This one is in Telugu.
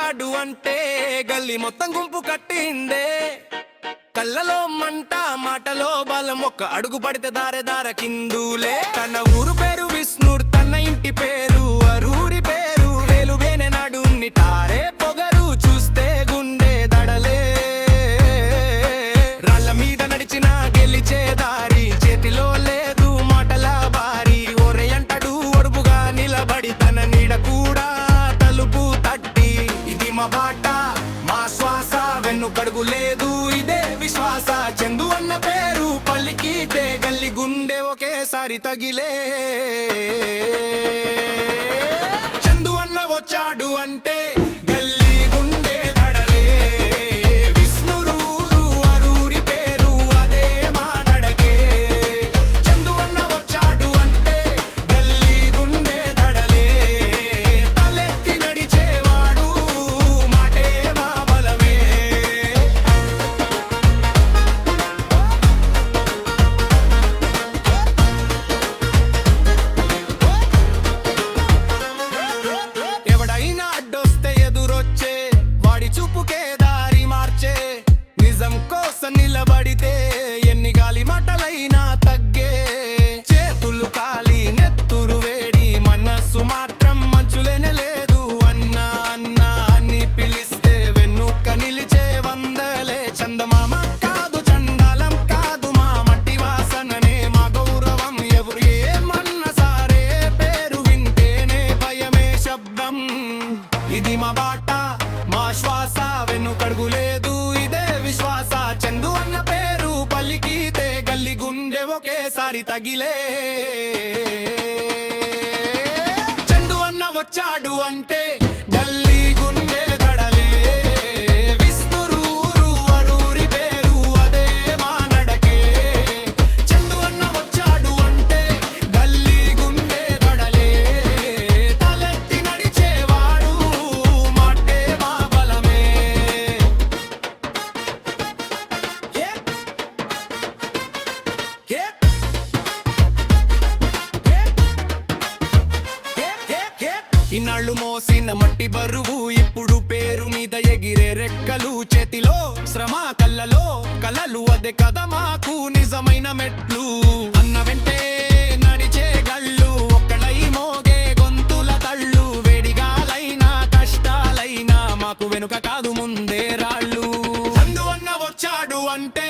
వచ్చాడు అంటే గల్లీ మొత్తం గుంపు కట్టిందే. కళ్ళలో మంట మాటలో బలం, ఒక్క అడుగు పడితే దారె దార కిందులే. తన ఊరు పేరు విష్ణుర్, తన ఇంటి పేరు అరూరి పేరు. వేలువేనే నాడు నిటారే పొగరు, చూస్తే గుండె దడలే. రాళ్ళ మీద నడిచిన గెలిచే దారి, చేతిలో లేదు మాటల బారి. ఒరే అంటాడు ఒడుపుగా నిలబడి, తన నీడ కూడా తలుపు తట్టి. ఇది మా బాట మా శ్వాస, వెన్నుకడుగు లేదు ఇదే విశ్వాస. చందు అన్న పేరు పలికితే గల్లి గుండె ఒకేసారి తగిలే. చందు అన్న వచ్చాడు అంటే గల్లీ గుండె దడలే. విష్ణురు అరూరి పేరు అదే మా నడకే. చందు అన్న వచ్చాడు అంటే గల్లీ గుండె దడలే. తలెత్తి నడిచేవాడు మాటే మా బలమే. ఎవడైనా అడ్డొస్తే ఎదురొచ్చే, వాడి చూపుకే దారి మార్చే. నిజం కోసం నిలబడితే ఎన్ని గాలి మాటలైనా తగ్గే. చేతులు కాలి నెత్తురు వేడి, మనస్సు మాత్రం మంచులేనే లేదు. అన్నా అన్నా అని పిలిస్తే వెన్నుక్క నిలిచే వందలే. చందమామ కాదు చండాలం కాదు, మా మట్టి వాసననే మా గౌరవం. ఎవరు ఏమన్నా సారే పేరు వింటేనే భయమే శబ్దం. ఇది మా బాట మా శ్వాస, వెన్నుకడుగు లేదు ఇదే విశ్వాస. చందు అన్న పేరు పలికితే గల్లి గుండె ఒకేసారి తగిలే. చందు అన్న వచ్చాడు అంటే గల్లీ గుండె దడలే. విష్ణురు అరూరి పేరు అదే మా నడకే. చందు అన్న వచ్చాడు అంటే గల్లీ గుండె దడలే. తలెత్తి నడిచేవాడు మాటే మా బలమే. ఇన్నాళ్ళు మోసిన మట్టి బరువు, ఇప్పుడు పేరు మీద ఎగిరే రెక్కలు. చేతిలో శ్రమ కళ్ళలో కలలు, అదే కదా మాకు నిజమైన మెట్లు. అన్న వెంటే నడిచే గళ్ళు, ఒక్కడై మోగే గొంతుల తళ్ళు. వేడిగాలైనా కష్టాలైనా మాకు వెనుక కాదు ముందే రాళ్ళు. చందు అన్న వచ్చాడు అంటే